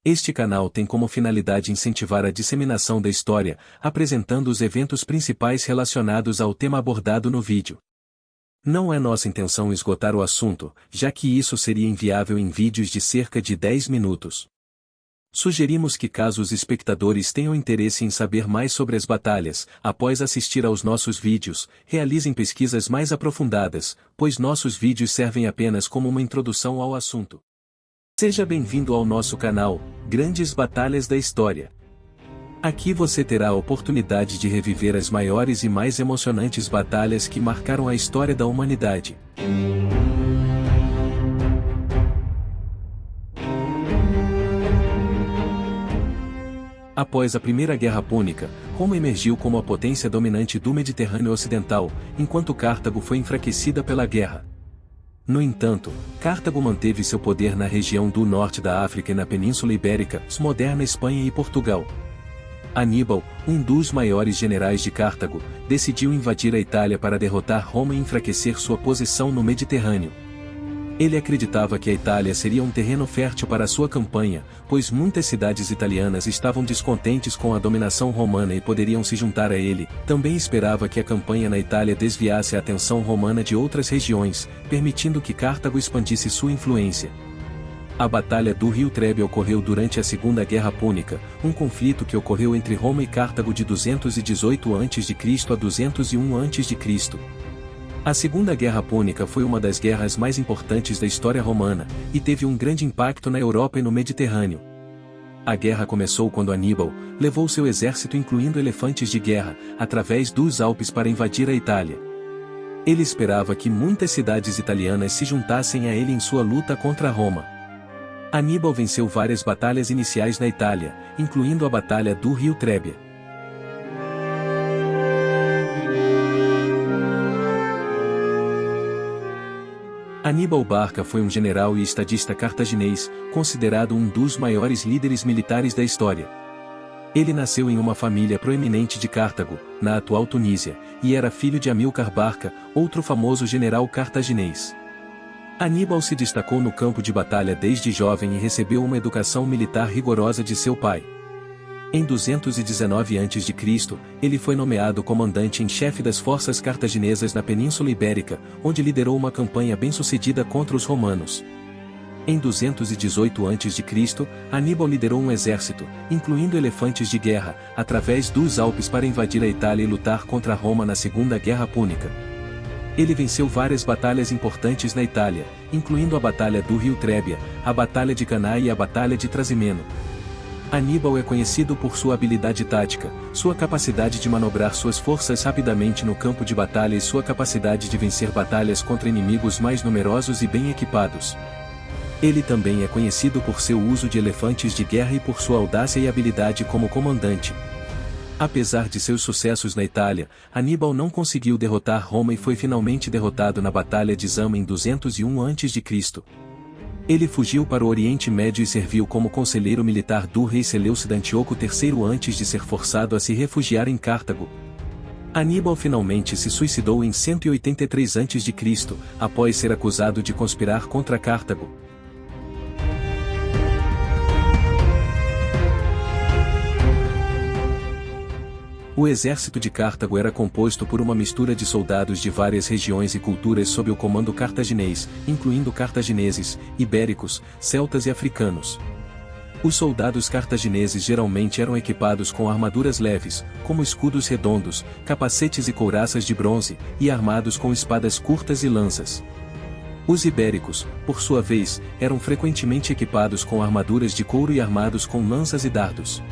Este canal tem como finalidade incentivar a disseminação da história, apresentando os eventos principais relacionados ao tema abordado no vídeo. Não é nossa intenção esgotar o assunto, já que isso seria inviável em vídeos de cerca de 10 minutos. Sugerimos que caso os espectadores tenham interesse em saber mais sobre as batalhas, após assistir aos nossos vídeos, realizem pesquisas mais aprofundadas, pois nossos vídeos servem apenas como uma introdução ao assunto. Seja bem-vindo ao nosso canal, Grandes Batalhas da História. Aqui você terá a oportunidade de reviver as maiores e mais emocionantes batalhas que marcaram a história da humanidade. Após a Primeira Guerra Púnica, Roma emergiu como a potência dominante do Mediterrâneo Ocidental, enquanto Cartago foi enfraquecida pela guerra. No entanto, Cartago manteve seu poder na região do norte da África e na Península Ibérica, moderna Espanha e Portugal. Aníbal, um dos maiores generais de Cartago, decidiu invadir a Itália para derrotar Roma e enfraquecer sua posição no Mediterrâneo. Ele acreditava que a Itália seria um terreno fértil para sua campanha, pois muitas cidades italianas estavam descontentes com a dominação romana e poderiam se juntar a ele. Também esperava que a campanha na Itália desviasse a atenção romana de outras regiões, permitindo que Cartago expandisse sua influência. A Batalha do Rio Trebe ocorreu durante a Segunda Guerra Púnica, um conflito que ocorreu entre Roma e Cartago de 218 a.C. a 201 a.C. A Segunda Guerra Púnica foi uma das guerras mais importantes da história romana, e teve um grande impacto na Europa e no Mediterrâneo. A guerra começou quando Aníbal levou seu exército incluindo elefantes de guerra, através dos Alpes para invadir a Itália. Ele esperava que muitas cidades italianas se juntassem a ele em sua luta contra Roma. Aníbal venceu várias batalhas iniciais na Itália, incluindo a Batalha do Rio Trebe. Aníbal Barca foi um general e estadista cartaginês, considerado um dos maiores líderes militares da história. Ele nasceu em uma família proeminente de Cartago, na atual Tunísia, e era filho de Amílcar Barca, outro famoso general cartaginês. Aníbal se destacou no campo de batalha desde jovem e recebeu uma educação militar rigorosa de seu pai. Em 219 a.C., ele foi nomeado comandante em chefe das forças cartaginesas na Península Ibérica, onde liderou uma campanha bem-sucedida contra os romanos. Em 218 a.C., Aníbal liderou um exército, incluindo elefantes de guerra, através dos Alpes para invadir a Itália e lutar contra Roma na Segunda Guerra Púnica. Ele venceu várias batalhas importantes na Itália, incluindo a Batalha do Rio Trébia, a Batalha de Cannae e a Batalha de Trasimeno. Aníbal é conhecido por sua habilidade tática, sua capacidade de manobrar suas forças rapidamente no campo de batalha e sua capacidade de vencer batalhas contra inimigos mais numerosos e bem equipados. Ele também é conhecido por seu uso de elefantes de guerra e por sua audácia e habilidade como comandante. Apesar de seus sucessos na Itália, Aníbal não conseguiu derrotar Roma e foi finalmente derrotado na Batalha de Zama em 201 a.C. Ele fugiu para o Oriente Médio e serviu como conselheiro militar do rei Seleucida Antíoco III antes de ser forçado a se refugiar em Cartago. Aníbal finalmente se suicidou em 183 a.C., após ser acusado de conspirar contra Cartago. O exército de Cartago era composto por uma mistura de soldados de várias regiões e culturas sob o comando cartaginês, incluindo cartagineses, ibéricos, celtas e africanos. Os soldados cartagineses geralmente eram equipados com armaduras leves, como escudos redondos, capacetes e couraças de bronze, e armados com espadas curtas e lanças. Os ibéricos, por sua vez, eram frequentemente equipados com armaduras de couro e armados com lanças e dardos.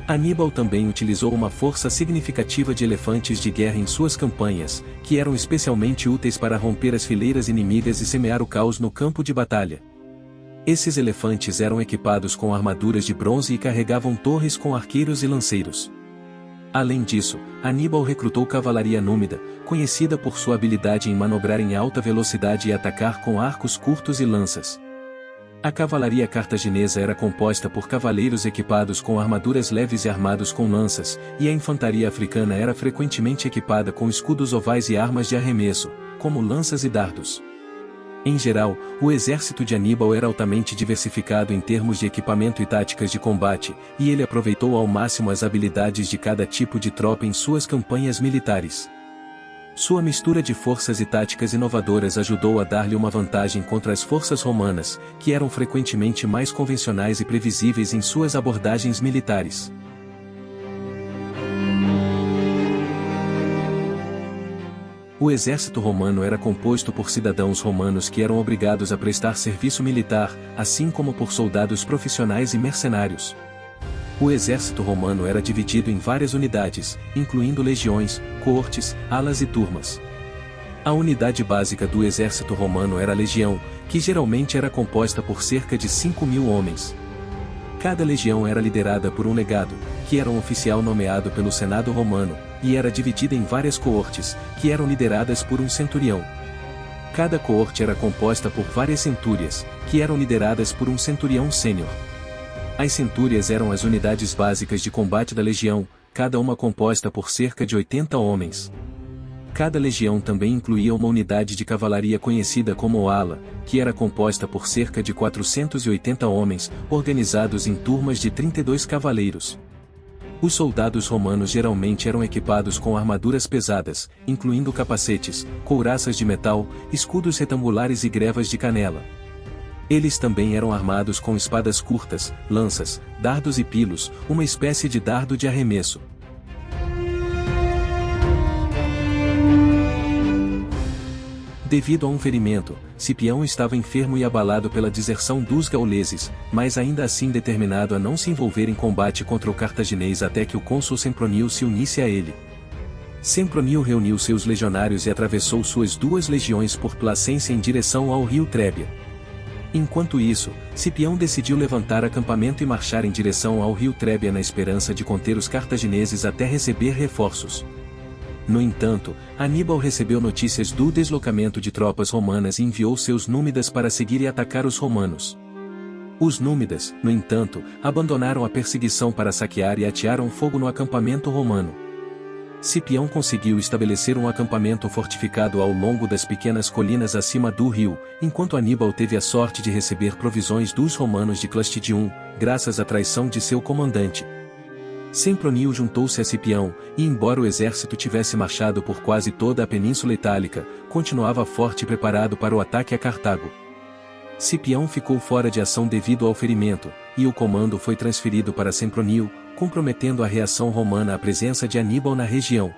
Aníbal também utilizou uma força significativa de elefantes de guerra em suas campanhas, que eram especialmente úteis para romper as fileiras inimigas e semear o caos no campo de batalha. Esses elefantes eram equipados com armaduras de bronze e carregavam torres com arqueiros e lanceiros. Além disso, Aníbal recrutou cavalaria númida, conhecida por sua habilidade em manobrar em alta velocidade e atacar com arcos curtos e lanças. A cavalaria cartaginesa era composta por cavaleiros equipados com armaduras leves e armados com lanças, e a infantaria africana era frequentemente equipada com escudos ovais e armas de arremesso, como lanças e dardos. Em geral, o exército de Aníbal era altamente diversificado em termos de equipamento e táticas de combate, e ele aproveitou ao máximo as habilidades de cada tipo de tropa em suas campanhas militares. Sua mistura de forças e táticas inovadoras ajudou a dar-lhe uma vantagem contra as forças romanas, que eram frequentemente mais convencionais e previsíveis em suas abordagens militares. O exército romano era composto por cidadãos romanos que eram obrigados a prestar serviço militar, assim como por soldados profissionais e mercenários. O exército romano era dividido em várias unidades, incluindo legiões, coortes, alas e turmas. A unidade básica do exército romano era a legião, que geralmente era composta por cerca de 5.000 homens. Cada legião era liderada por um legado, que era um oficial nomeado pelo Senado romano, e era dividida em várias coortes, que eram lideradas por um centurião. Cada coorte era composta por várias centúrias, que eram lideradas por um centurião sênior. As centúrias eram as unidades básicas de combate da legião, cada uma composta por cerca de 80 homens. Cada legião também incluía uma unidade de cavalaria conhecida como ala, que era composta por cerca de 480 homens, organizados em turmas de 32 cavaleiros. Os soldados romanos geralmente eram equipados com armaduras pesadas, incluindo capacetes, couraças de metal, escudos retangulares e grevas de canela. Eles também eram armados com espadas curtas, lanças, dardos e pilos, uma espécie de dardo de arremesso. Devido a um ferimento, Cipião estava enfermo e abalado pela deserção dos gauleses, mas ainda assim determinado a não se envolver em combate contra o cartaginês até que o cônsul Sempronio se unisse a ele. Sempronio reuniu seus legionários e atravessou suas 2 legiões por Placência em direção ao rio Trébia. Enquanto isso, Cipião decidiu levantar acampamento e marchar em direção ao rio Trébia na esperança de conter os cartagineses até receber reforços. No entanto, Aníbal recebeu notícias do deslocamento de tropas romanas e enviou seus númidas para seguir e atacar os romanos. Os númidas, no entanto, abandonaram a perseguição para saquear e atearam fogo no acampamento romano. Cipião conseguiu estabelecer um acampamento fortificado ao longo das pequenas colinas acima do rio, enquanto Aníbal teve a sorte de receber provisões dos romanos de Clastidium, graças à traição de seu comandante. Sempronio juntou-se a Cipião, e embora o exército tivesse marchado por quase toda a Península Itálica, continuava forte e preparado para o ataque a Cartago. Cipião ficou fora de ação devido ao ferimento, e o comando foi transferido para Sempronio, comprometendo a reação romana à presença de Aníbal na região.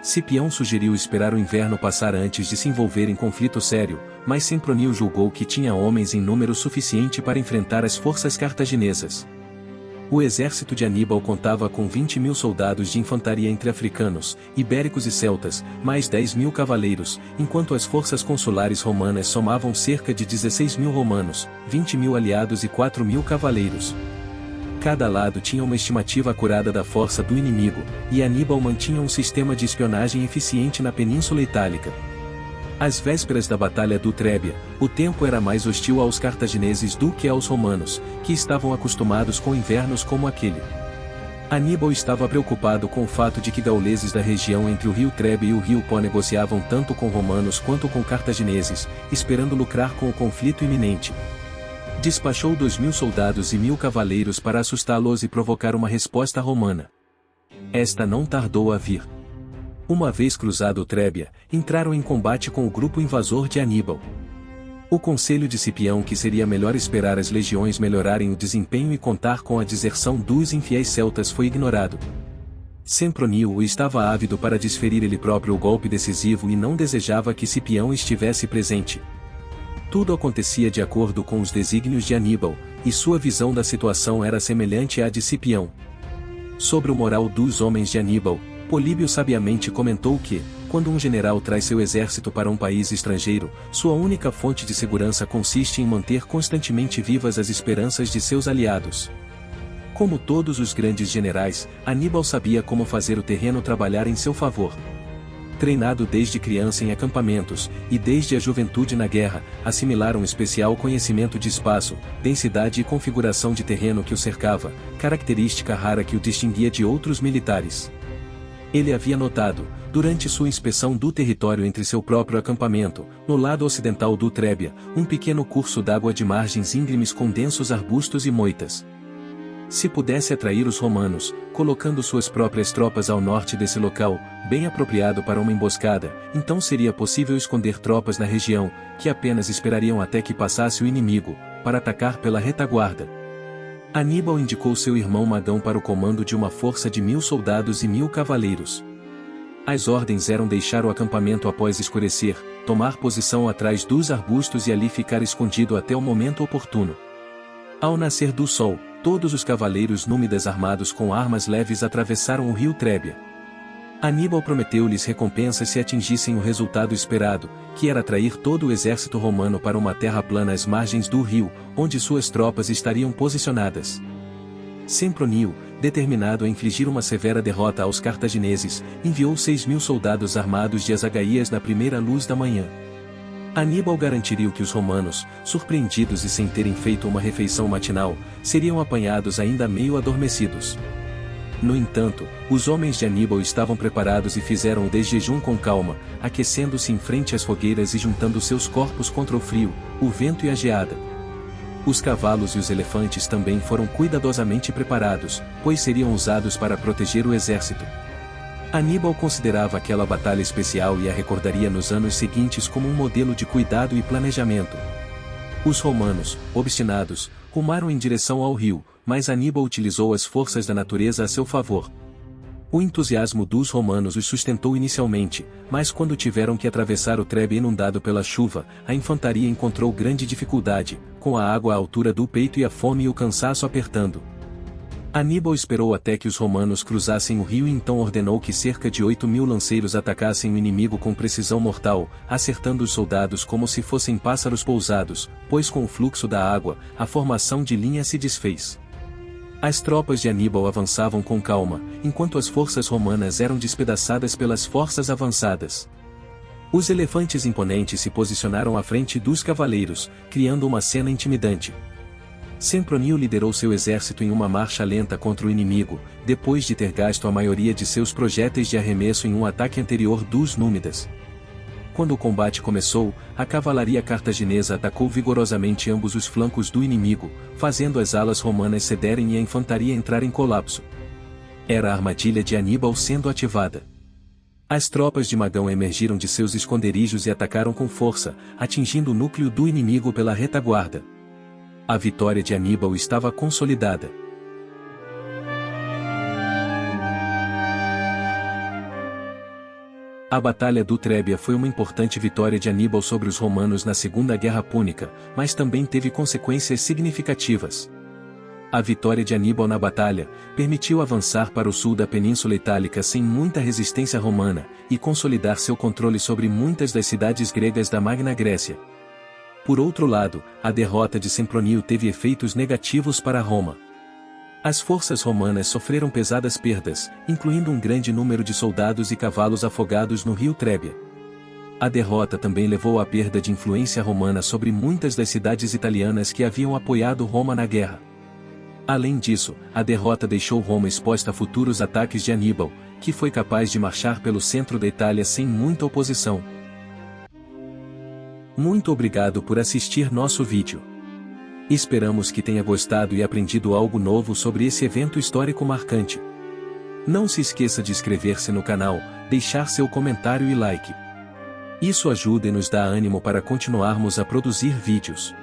Cipião sugeriu esperar o inverno passar antes de se envolver em conflito sério, mas Sempronio julgou que tinha homens em número suficiente para enfrentar as forças cartaginesas. O exército de Aníbal contava com 20.000 soldados de infantaria entre africanos, ibéricos e celtas, mais 10.000 cavaleiros, enquanto as forças consulares romanas somavam cerca de 16.000 romanos, 20.000 aliados e 4.000 cavaleiros. Cada lado tinha uma estimativa acurada da força do inimigo, e Aníbal mantinha um sistema de espionagem eficiente na Península Itálica. Às vésperas da Batalha do Trébia, o tempo era mais hostil aos cartagineses do que aos romanos, que estavam acostumados com invernos como aquele. Aníbal estava preocupado com o fato de que gauleses da região entre o rio Trébia e o rio Pó negociavam tanto com romanos quanto com cartagineses, esperando lucrar com o conflito iminente. Despachou 2.000 soldados e 1.000 cavaleiros para assustá-los e provocar uma resposta romana. Esta não tardou a vir. Uma vez cruzado o Trébia, entraram em combate com o grupo invasor de Aníbal. O conselho de Cipião que seria melhor esperar as legiões melhorarem o desempenho e contar com a deserção dos infiéis celtas foi ignorado. Sempronio estava ávido para desferir ele próprio o golpe decisivo e não desejava que Cipião estivesse presente. Tudo acontecia de acordo com os desígnios de Aníbal, e sua visão da situação era semelhante à de Cipião. Sobre o moral dos homens de Aníbal, Políbio sabiamente comentou que, quando um general traz seu exército para um país estrangeiro, sua única fonte de segurança consiste em manter constantemente vivas as esperanças de seus aliados. Como todos os grandes generais, Aníbal sabia como fazer o terreno trabalhar em seu favor. Treinado desde criança em acampamentos, e desde a juventude na guerra, assimilara um especial conhecimento de espaço, densidade e configuração de terreno que o cercava, característica rara que o distinguia de outros militares. Ele havia notado, durante sua inspeção do território entre seu próprio acampamento, no lado ocidental do Trébia, um pequeno curso d'água de margens íngremes com densos arbustos e moitas. Se pudesse atrair os romanos, colocando suas próprias tropas ao norte desse local, bem apropriado para uma emboscada, então seria possível esconder tropas na região, que apenas esperariam até que passasse o inimigo, para atacar pela retaguarda. Aníbal indicou seu irmão Magão para o comando de uma força de 1000 soldados e 1000 cavaleiros. As ordens eram deixar o acampamento após escurecer, tomar posição atrás dos arbustos e ali ficar escondido até o momento oportuno. Ao nascer do sol, todos os cavaleiros númidas armados com armas leves atravessaram o rio Trébia. Aníbal prometeu-lhes recompensas se atingissem o resultado esperado, que era atrair todo o exército romano para uma terra plana às margens do rio, onde suas tropas estariam posicionadas. Sempronio, determinado a infligir uma severa derrota aos cartagineses, enviou 6.000 soldados armados de azagaías na primeira luz da manhã. Aníbal garantiria que os romanos, surpreendidos e sem terem feito uma refeição matinal, seriam apanhados ainda meio adormecidos. No entanto, os homens de Aníbal estavam preparados e fizeram o desjejum com calma, aquecendo-se em frente às fogueiras e juntando seus corpos contra o frio, o vento e a geada. Os cavalos e os elefantes também foram cuidadosamente preparados, pois seriam usados para proteger o exército. Aníbal considerava aquela batalha especial e a recordaria nos anos seguintes como um modelo de cuidado e planejamento. Os romanos, obstinados, rumaram em direção ao rio, mas Aníbal utilizou as forças da natureza a seu favor. O entusiasmo dos romanos os sustentou inicialmente, mas quando tiveram que atravessar o Trébia inundado pela chuva, a infantaria encontrou grande dificuldade, com a água à altura do peito e a fome e o cansaço apertando. Aníbal esperou até que os romanos cruzassem o rio e então ordenou que cerca de 8.000 lanceiros atacassem o inimigo com precisão mortal, acertando os soldados como se fossem pássaros pousados, pois com o fluxo da água, a formação de linha se desfez. As tropas de Aníbal avançavam com calma, enquanto as forças romanas eram despedaçadas pelas forças avançadas. Os elefantes imponentes se posicionaram à frente dos cavaleiros, criando uma cena intimidante. Sempronio liderou seu exército em uma marcha lenta contra o inimigo, depois de ter gasto a maioria de seus projéteis de arremesso em um ataque anterior dos númidas. Quando o combate começou, a cavalaria cartaginesa atacou vigorosamente ambos os flancos do inimigo, fazendo as alas romanas cederem e a infantaria entrar em colapso. Era a armadilha de Aníbal sendo ativada. As tropas de Magão emergiram de seus esconderijos e atacaram com força, atingindo o núcleo do inimigo pela retaguarda. A vitória de Aníbal estava consolidada. A Batalha do Trébia foi uma importante vitória de Aníbal sobre os romanos na Segunda Guerra Púnica, mas também teve consequências significativas. A vitória de Aníbal na batalha permitiu avançar para o sul da Península Itálica sem muita resistência romana e consolidar seu controle sobre muitas das cidades gregas da Magna Grécia. Por outro lado, a derrota de Sempronio teve efeitos negativos para Roma. As forças romanas sofreram pesadas perdas, incluindo um grande número de soldados e cavalos afogados no rio Trébia. A derrota também levou à perda de influência romana sobre muitas das cidades italianas que haviam apoiado Roma na guerra. Além disso, a derrota deixou Roma exposta a futuros ataques de Aníbal, que foi capaz de marchar pelo centro da Itália sem muita oposição. Muito obrigado por assistir nosso vídeo. Esperamos que tenha gostado e aprendido algo novo sobre esse evento histórico marcante. Não se esqueça de inscrever-se no canal, deixar seu comentário e like. Isso ajuda e nos dá ânimo para continuarmos a produzir vídeos.